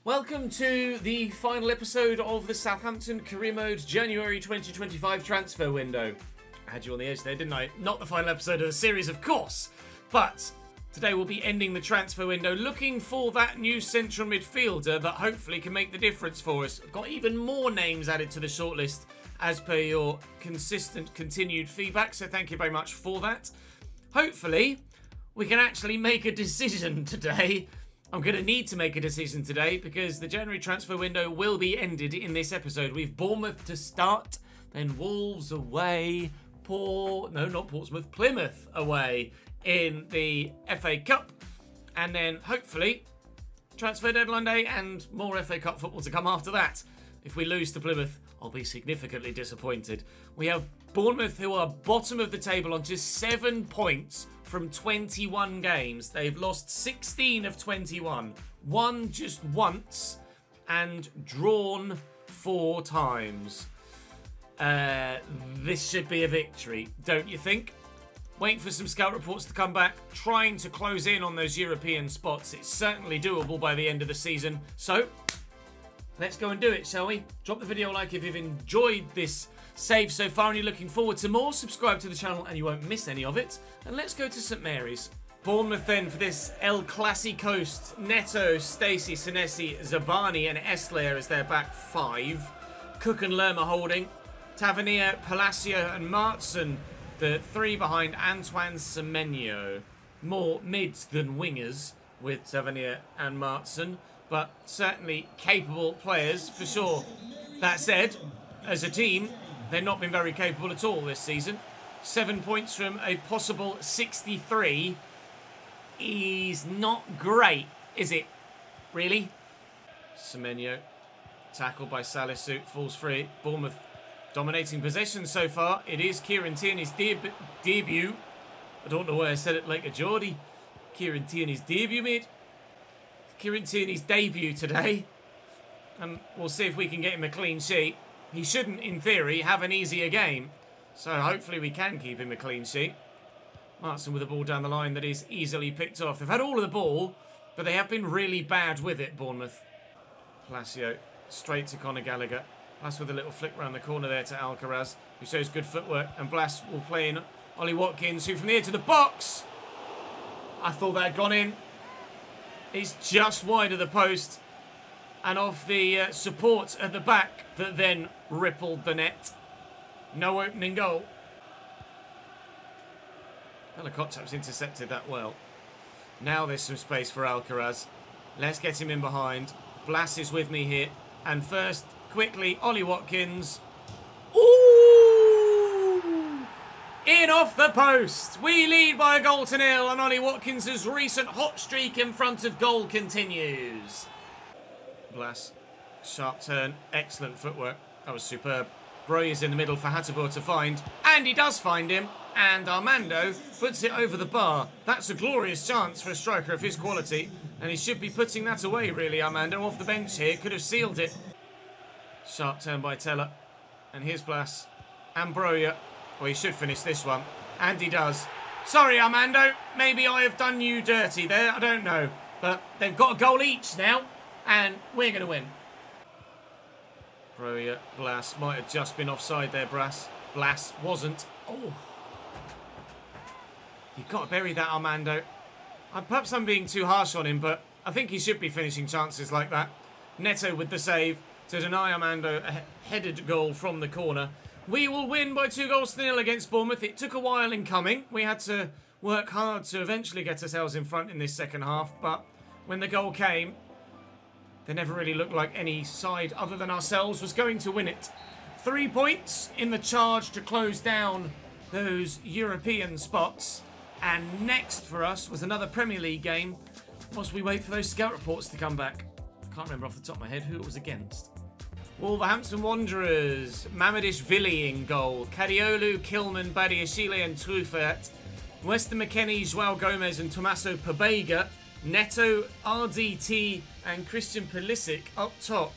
Welcome to the final episode of the Southampton Career Mode January 2025 transfer window. I had you on the edge there, didn't I? Not the final episode of the series, of course, but today we'll be ending the transfer window looking for that new central midfielder that hopefully can make the difference for us. I've got even more names added to the shortlist as per your consistent, continued feedback, so thank you very much for that. Hopefully, we can actually make a decision today. I'm going to need to make a decision today because the January transfer window will be ended in this episode. We've Bournemouth to start, then Wolves away, Plymouth away in the FA Cup, and then hopefully transfer deadline day and more FA Cup football to come after that. If we lose to Plymouth, I'll be significantly disappointed. We have Bournemouth, who are bottom of the table on just 7 points from 21 games. They've lost 16 of 21, won just once, and drawn 4 times. This should be a victory, don't you think? Waiting for some scout reports to come back, trying to close in on those European spots. It's certainly doable by the end of the season. So, let's go and do it, shall we? Drop the video a like if you've enjoyed this save so far and you're looking forward to more. Subscribe to the channel and you won't miss any of it. And let's go to St Mary's. Bournemouth then for this El Clasicost. Neto, Stacey, Senesi, Zabani and Esler as their back 5. Cook and Lerma holding. Tavernier, Palacio and Martson, the 3 behind Antoine Semenyo. More mids than wingers with Tavernier and Martson, but certainly capable players for sure. That said, as a team, they've not been very capable at all this season. 7 points from a possible 63 is not great, is it? Really? Semenyo, tackled by Salisu, falls free. Bournemouth dominating possession so far. It is Kieran Tierney's debut. I don't know why I said it like a Geordie. Kieran Tierney's debut, mate. Kieran Tierney's debut today. And we'll see if we can get him a clean sheet. He shouldn't, in theory, have an easier game. So hopefully we can keep him a clean sheet. Martson with the ball down the line that is easily picked off. They've had all of the ball, but they have been really bad with it, Bournemouth. Palacio straight to Conor Gallagher. Blas with a little flick round the corner there to Alcaraz, who shows good footwork. And Blas will play in Ollie Watkins, who from the edge of the box. I thought that had gone in. It's just wide of the post and off the support at the back that then rippled the net. No opening goal. Helicopter's intercepted that well. Now there's some space for Alcaraz. Let's get him in behind. Blas is with me here. And first, quickly, Ollie Watkins. Ooh! In off the post. We lead by a goal to 0, and Ollie Watkins' recent hot streak in front of goal continues. Blas, sharp turn, excellent footwork. That was superb. Broy is in the middle for Hateboer to find, and he does find him. And Armando puts it over the bar. That's a glorious chance for a striker of his quality, and he should be putting that away, really, Armando, off the bench here. Could have sealed it. Sharp turn by Teller. And here's Blas. And Broya. Well, he should finish this one. And he does. Sorry, Armando. Maybe I have done you dirty there. I don't know. But they've got a goal each now. And we're going to win. Broya, Blas. Might have just been offside there, Blas. Blas wasn't. Oh. You've got to bury that, Armando. Perhaps I'm being too harsh on him, but I think he should be finishing chances like that. Neto with the save to deny Armando a headed goal from the corner. We will win by 2-0 against Bournemouth. It took a while in coming. We had to work hard to eventually get ourselves in front in this second half, but when the goal came, they never really looked like any side other than ourselves was going to win it. 3 points in the charge to close down those European spots. And next for us was another Premier League game whilst we wait for those scout reports to come back. I can't remember off the top of my head who it was against. Wolverhampton Wanderers, Mamadishvili in goal, Kadiolu, Kilman, Badiashile and Truffert, Weston McKennie, Joao Gomez and Tommaso Pobega, Neto, RDT and Christian Pulisic up top.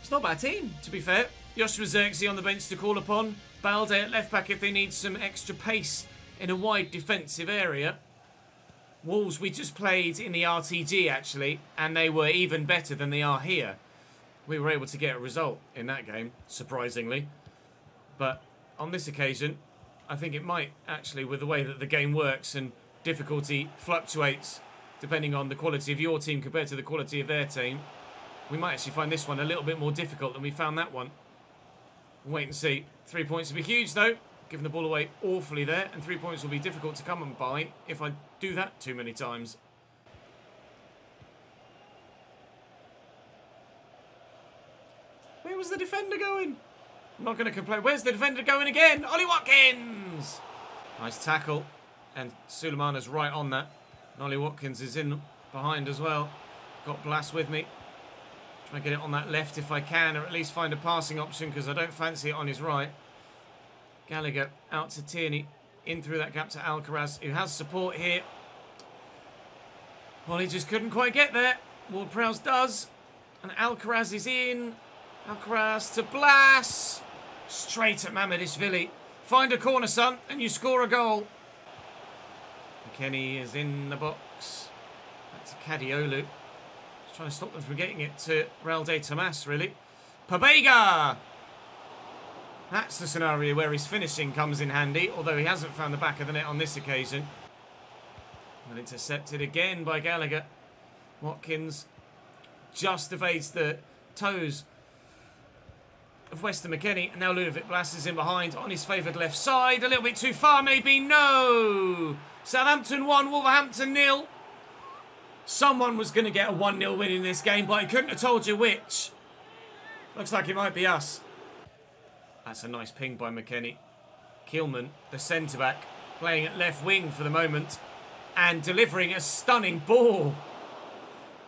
It's not a bad team, to be fair. Joshua Zirkzee on the bench to call upon. Balde at left back if they need some extra pace in a wide defensive area. Wolves we just played in the RTG, actually, and they were even better than they are here. We were able to get a result in that game, surprisingly. But on this occasion, I think it might, actually, with the way that the game works and difficulty fluctuates depending on the quality of your team compared to the quality of their team, we might actually find this one a little bit more difficult than we found that one. Wait and see. 3 points would be huge, though. Giving the ball away awfully there, and 3 points will be difficult to come by if I do that too many times. Where was the defender going? I'm not going to complain. Where's the defender going again? Ollie Watkins! Nice tackle. And Suleimana's right on that. And Ollie Watkins is in behind as well. Got Blas with me. Try and get it on that left if I can, or at least find a passing option because I don't fancy it on his right. Gallagher out to Tierney. In through that gap to Alcaraz, who has support here. Well, he just couldn't quite get there. Ward-Prowse does. And Alcaraz is in. Alcaraz to Blas. Straight at Mamardishvili. Find a corner, son, and you score a goal. McKennie is in the box. Back to Kadiolu. Just trying to stop them from getting it to Real de Tomas, really. Pabega! That's the scenario where his finishing comes in handy, although he hasn't found the back of the net on this occasion. Well, intercepted again by Gallagher. Watkins just evades the toes of Weston McKennie. And now Ludovic Blas is in behind on his favoured left side. A little bit too far, maybe. No! Southampton 1, Wolverhampton 0. Someone was going to get a 1-0 win in this game, but I couldn't have told you which. Looks like it might be us. That's a nice ping by McKennie. Keelman, the centre-back, playing at left wing for the moment and delivering a stunning ball.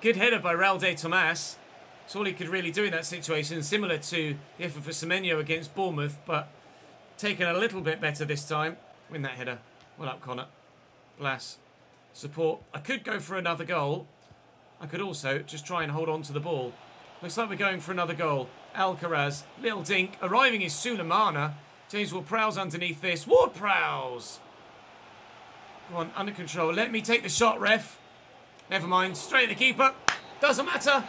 Good header by Real de Tomas. That's all he could really do in that situation, similar to the effort for Semenyo against Bournemouth, but taken a little bit better this time. Win that header. Well up, Connor. Blas. Support. I could go for another goal. I could also just try and hold on to the ball. Looks like we're going for another goal. Alcaraz, little dink. Arriving is Suleimana. James Ward-Prowse underneath this. Ward-Prowse! Come on, under control. Let me take the shot, ref. Never mind. Straight at the keeper. Doesn't matter.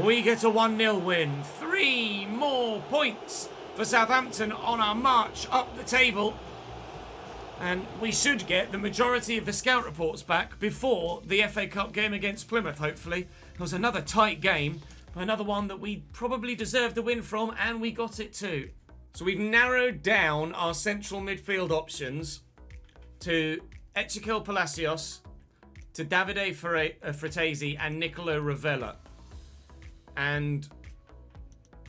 We get a 1-0 win. 3 more points for Southampton on our march up the table. And we should get the majority of the scout reports back before the FA Cup game against Plymouth, hopefully. It was another tight game. Another one that we probably deserved the win from, and we got it too. So we've narrowed down our central midfield options to Ezequiel Palacios, to Davide Fratesi, and Nicolo Ravella. And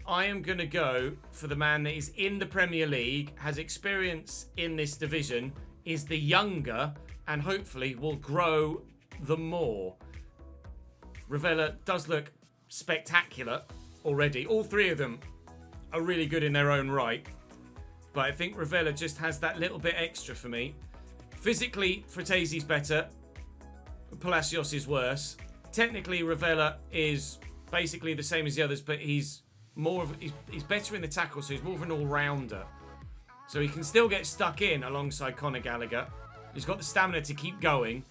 I am going to go for the man that is in the Premier League, has experience in this division, is the younger, and hopefully will grow the more. Ravella does look spectacular already. All three of them are really good in their own right, but I think Ravella just has that little bit extra for me. Physically, Fratesi's better. Palacios is worse. Technically, Ravella is basically the same as the others, but he's better in the tackle, so he's more of an all-rounder. So he can still get stuck in alongside Conor Gallagher. He's got the stamina to keep going.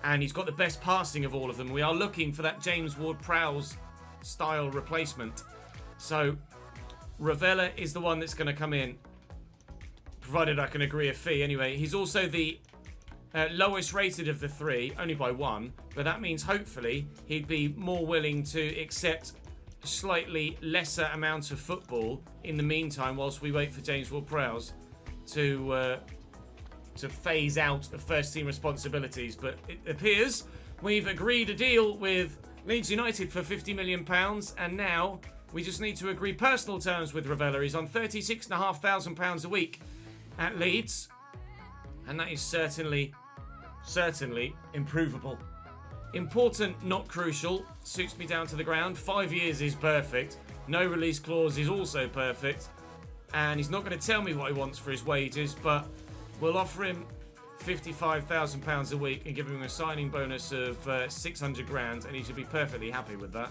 And he's got the best passing of all of them. We are looking for that James Ward-Prowse style replacement. So Ravella is the one that's going to come in, provided I can agree a fee. Anyway, he's also the lowest rated of the three, only by 1. But that means hopefully he'd be more willing to accept a slightly lesser amount of football in the meantime, whilst we wait for James Ward-Prowse to phase out of first-team responsibilities. But it appears we've agreed a deal with Leeds United for £50 million, and now we just need to agree personal terms with Ravella. He's on £36,500 a week at Leeds, and that is certainly improvable. Important, not crucial. Suits me down to the ground. 5 years is perfect. No release clause is also perfect. And he's not going to tell me what he wants for his wages, but we'll offer him £55,000 a week and give him a signing bonus of 600 grand, and he should be perfectly happy with that.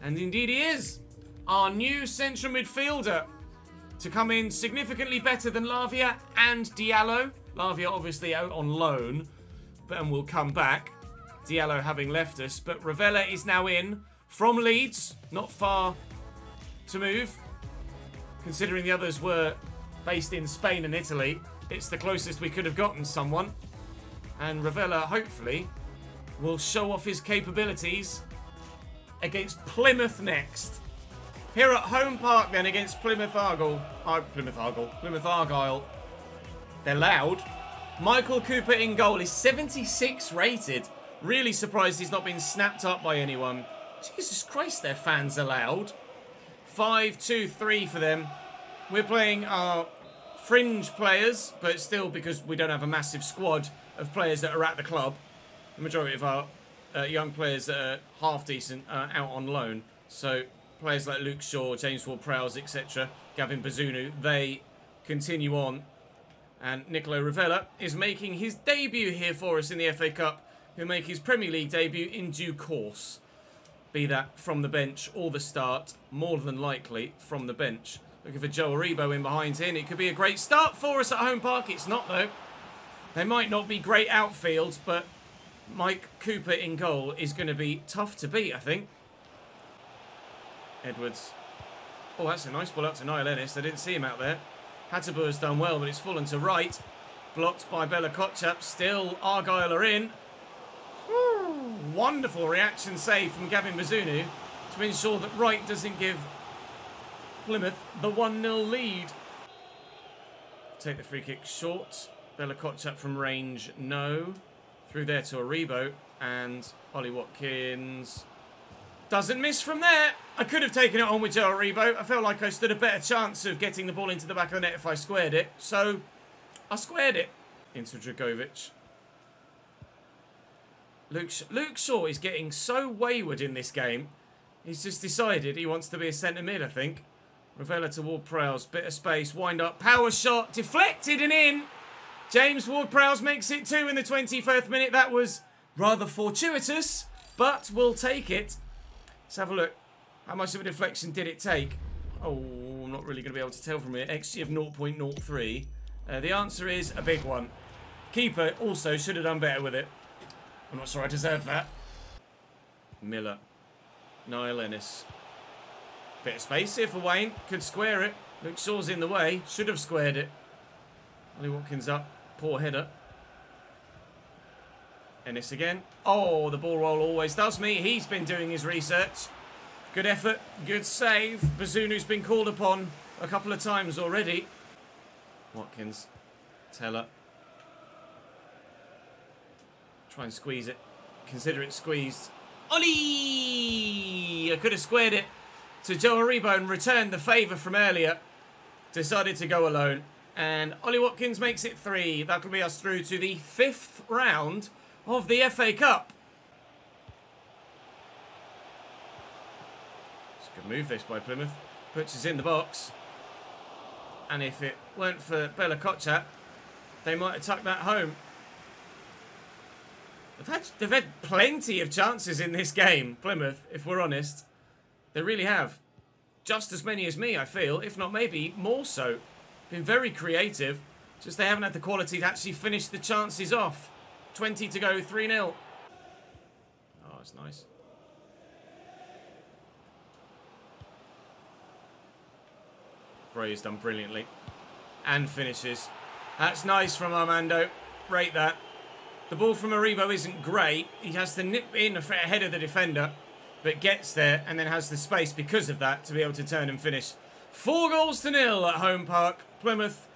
And indeed he is. Our new central midfielder to come in significantly better than Lavia and Diallo. Lavia obviously out on loan, and will come back. Diallo having left us, but Ravella is now in from Leeds. Not far to move, considering the others were based in Spain and Italy. It's the closest we could have gotten someone. And Ravella, hopefully, will show off his capabilities against Plymouth next. Here at home park then against Plymouth Argyle. Plymouth Argyle. They're loud. Michael Cooper in goal is 76 rated. Really surprised he's not been snapped up by anyone. Jesus Christ, their fans are loud. 5-2-3 for them. We're playing our fringe players, but still because we don't have a massive squad of players that are at the club. The majority of our young players that are half decent are out on loan. So players like Luke Shaw, James Ward-Prowse, etc., Gavin Bazunu, they continue on. And Nicolo Ravella is making his debut here for us in the FA Cup. He'll make his Premier League debut in due course. Be that from the bench or the start, more than likely from the bench. Looking for Joe Aribo in behind him. It could be a great start for us at home park. It's not, though. They might not be great outfields, but Mike Cooper in goal is going to be tough to beat, I think. Edwards. Oh, that's a nice ball up to Niall Ennis. I didn't see him out there. Hatterbur's done well, but it's fallen to right. Blocked by Bella Kotchap. Still, Argyle are in. Wonderful reaction save from Gavin Bazunu to ensure that Wright doesn't give Plymouth the 1-0 lead. Take the free kick short. Bella Kotchap from range, no. Through there to Aribo, and Ollie Watkins doesn't miss from there. I could have taken it on with Joe Aribo. I felt like I stood a better chance of getting the ball into the back of the net if I squared it. So, I squared it into Dragovic. Luke Shaw is getting so wayward in this game. He's just decided he wants to be a centre mid, I think. Ravella to Ward-Prowse, bit of space, wind up, power shot, deflected and in. James Ward-Prowse makes it 2 in the 21st minute. That was rather fortuitous, but we'll take it. Let's have a look. How much of a deflection did it take? Oh, I'm not really going to be able to tell from here. XG of 0.03. The answer is a big one. Keeper also should have done better with it. I'm not sure I deserve that. Miller. Niall Ennis. Bit of space here for Wayne. Could square it. Luke Shaw's in the way. Should have squared it. Ollie Watkins up. Poor header. Ennis again. Oh, the ball roll always does me. He's been doing his research. Good effort. Good save. Bazunu's been called upon a couple of times already. Watkins. Teller. Try and squeeze it. Consider it squeezed. Ollie! I could have squared it to Joe Aribo and returned the favour from earlier. Decided to go alone. And Ollie Watkins makes it 3. That'll be us through to the 5th round of the FA Cup. It's a good move this by Plymouth. Puts us in the box. And if it weren't for Bella Kotchap, they might have tucked that home. They've had plenty of chances in this game, Plymouth, if we're honest. They really have. Just as many as me, I feel, if not maybe more so. Been very creative. Just they haven't had the quality to actually finish the chances off. 20 to go, 3-0. Oh, that's nice. Bray's done brilliantly. And finishes. That's nice from Armando. Rate that. The ball from Aribo isn't great. He has to nip in ahead of the defender, but gets there and then has the space because of that to be able to turn and finish. 4-0 at home park. Plymouth,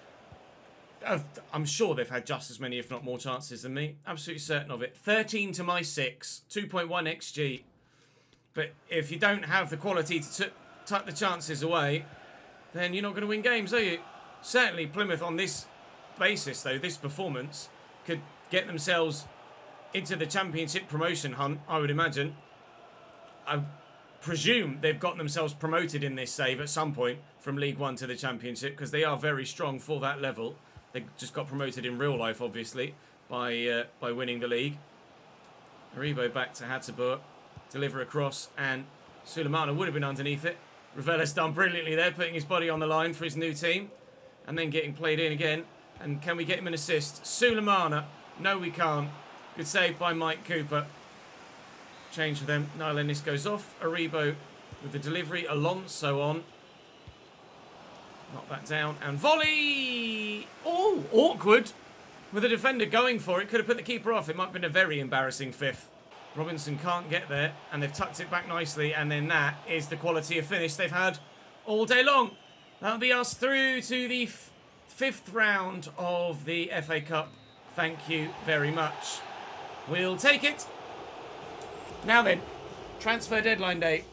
I'm sure they've had just as many, if not more chances than me. Absolutely certain of it. 13 to my 6. 2.1 XG. But if you don't have the quality to tuck the chances away, then you're not going to win games, are you? Certainly Plymouth on this basis, though, this performance, could get themselves into the Championship promotion hunt, I would imagine. I presume they've got themselves promoted in this save at some point from League One to the Championship, because they are very strong for that level. They just got promoted in real life, obviously, by winning the league. Aribo back to Hatterburg. Deliver across, and Sulemana would have been underneath it. Ravella's done brilliantly there, putting his body on the line for his new team. And then getting played in again. And can we get him an assist? Sulemana. No, we can't. Good save by Mike Cooper. Change for them. Niall Ennis goes off. Aribo with the delivery. Alonso on. Knock that down. And volley! Oh, awkward. With the defender going for it. Could have put the keeper off. It might have been a very embarrassing fifth. Robinson can't get there. And they've tucked it back nicely. And then that is the quality of finish they've had all day long. That'll be us through to the fifth round of the FA Cup. Thank you very much. We'll take it. Now then, transfer deadline day.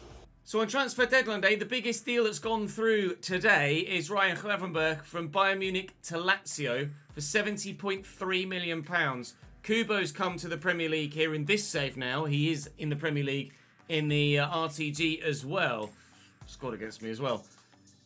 So on transfer deadline day, the biggest deal that's gone through today is Ryan Gravenberch from Bayern Munich to Lazio for £70.3 million. Kubo's come to the Premier League here in this save now. He is in the Premier League in the RTG as well. Scored against me as well.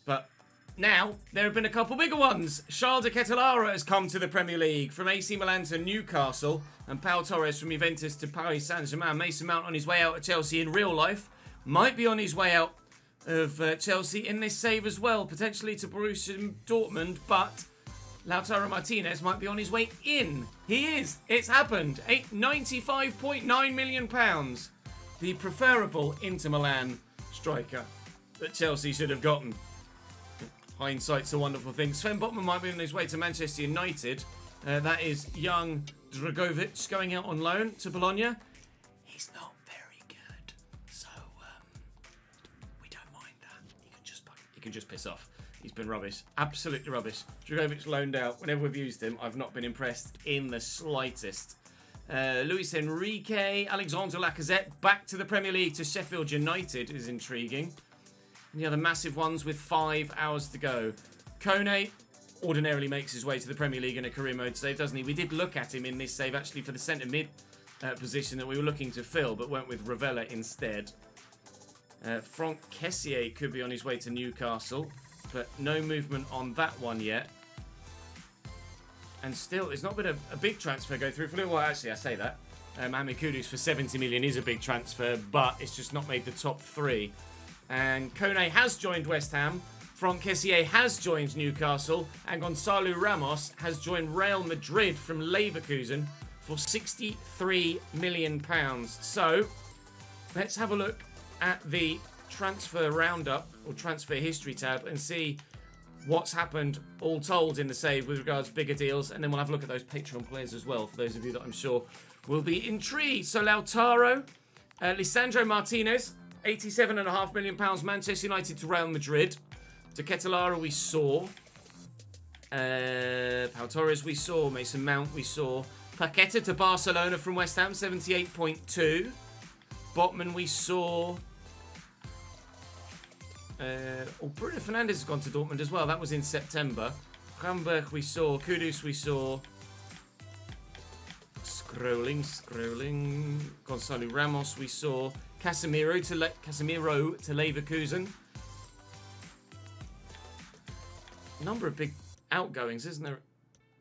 But now, there have been a couple bigger ones. Charles de Ketelaere has come to the Premier League from AC Milan to Newcastle. And Pau Torres from Juventus to Paris Saint-Germain. Mason Mount on his way out of Chelsea in real life. Might be on his way out of Chelsea in this save as well. Potentially to Borussia Dortmund. But Lautaro Martinez might be on his way in. He is. It's happened. £95.9 million. The preferable Inter Milan striker that Chelsea should have gotten. Hindsight's a wonderful thing. Sven Botman might be on his way to Manchester United. That is young Dragovic going out on loan to Bologna. He's not very good, so we don't mind that. He can just piss off. He's been rubbish, absolutely rubbish. Dragovic loaned out. Whenever we've used him, I've not been impressed in the slightest. Luis Enrique, Alexander Lacazette back to the Premier League to Sheffield United is intriguing. And the other massive ones with 5 hours to go. Kone ordinarily makes his way to the Premier League in a career mode save, doesn't he? We did look at him in this save actually for the centre mid position that we were looking to fill, but went with Ravella instead. Franck Kessié could be on his way to Newcastle, but no movement on that one yet. And still, it's not been a big transfer go through for a little while. Actually, I say that. Mohamed Kudus for 70 million is a big transfer, but it's just not made the top 3. And Kone has joined West Ham. Franck Kessié has joined Newcastle. And Gonzalo Ramos has joined Real Madrid from Leverkusen for £63 million. So, let's have a look at the transfer roundup or transfer history tab and see what's happened all told in the save with regards to bigger deals. And then we'll have a look at those Patreon players as well, for those of you that I'm sure will be intrigued. So, Lautaro, Lisandro Martinez, £87.5 million, Manchester United to Real Madrid. To Ketelaere we saw. Pau Torres we saw. Mason Mount we saw. Paqueta to Barcelona from West Ham, 78.2. Botman we saw. Bruno Fernandes has gone to Dortmund as well. That was in September. Gravenberch we saw. Kudus we saw. Scrolling. Gonzalo Ramos we saw. Casemiro to Leverkusen. Number of big outgoings, isn't there?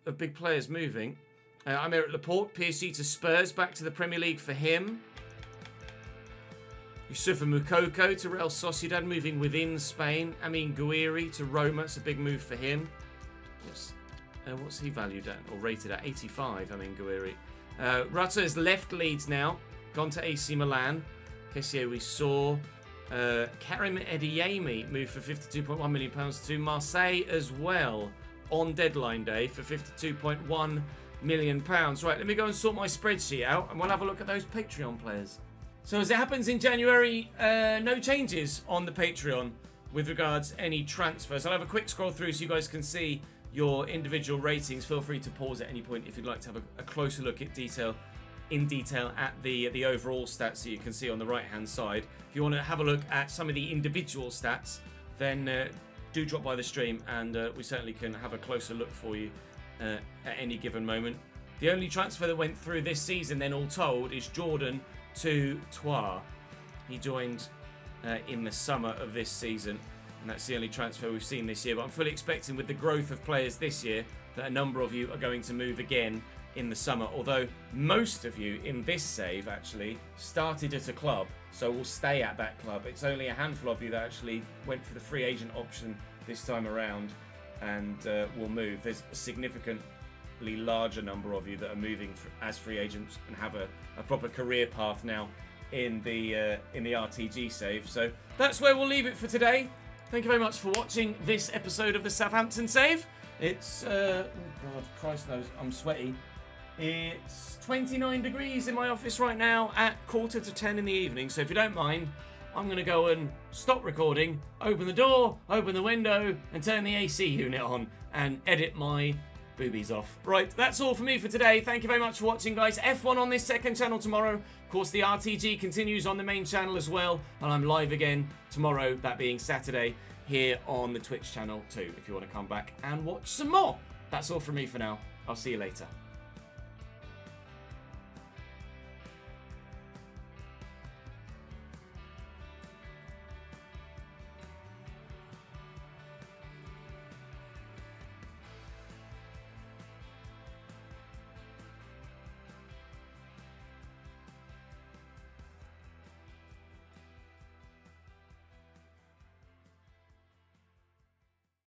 Of big players moving. Aymeric Laporte, PSG to Spurs, back to the Premier League for him. Youssoufa Moukoko to Real Sociedad, moving within Spain. Amin Gouiri to Roma, it's a big move for him. What's he valued at, or rated at? 85, Amin Gouiri. Rata has left Leeds now, gone to AC Milan. Kessié we saw. Karim Adeyemi moved for £52.1 million to Marseille as well on deadline day for £52.1 million. Right, let me go and sort my spreadsheet out and we'll have a look at those Patreon players. So as it happens in January, no changes on the Patreon with regards to any transfers. I'll have a quick scroll through so you guys can see your individual ratings. Feel free to pause at any point if you'd like to have a closer look at detail at the overall stats that you can see on the right hand side. If you want to have a look at some of the individual stats, then do drop by the stream and we certainly can have a closer look for you at any given moment. The only transfer that went through this season then all told is Jordan to Troyes. He joined in the summer of this season and that's the only transfer we've seen this year, but I'm fully expecting with the growth of players this year that a number of you are going to move again in the summer, although most of you in this save actually started at a club, so will stay at that club. It's only a handful of you that actually went for the free agent option this time around and will move. There's a significant significantly larger number of you that are moving as free agents and have a proper career path now in the RTG save. So that's where we'll leave it for today. Thank you very much for watching this episode of the Southampton save. It's, oh God, Christ knows, I'm sweaty. It's 29 degrees in my office right now at 9:45 in the evening. So if you don't mind, I'm going to go and stop recording, open the door, open the window, and turn the AC unit on and edit my boobies off. Right, that's all for me for today. Thank you very much for watching, guys. F1 on this second channel tomorrow. Of course, the RTG continues on the main channel as well, and I'm live again tomorrow, that being Saturday, here on the Twitch channel too, if you want to come back and watch some more. That's all from me for now. I'll see you later.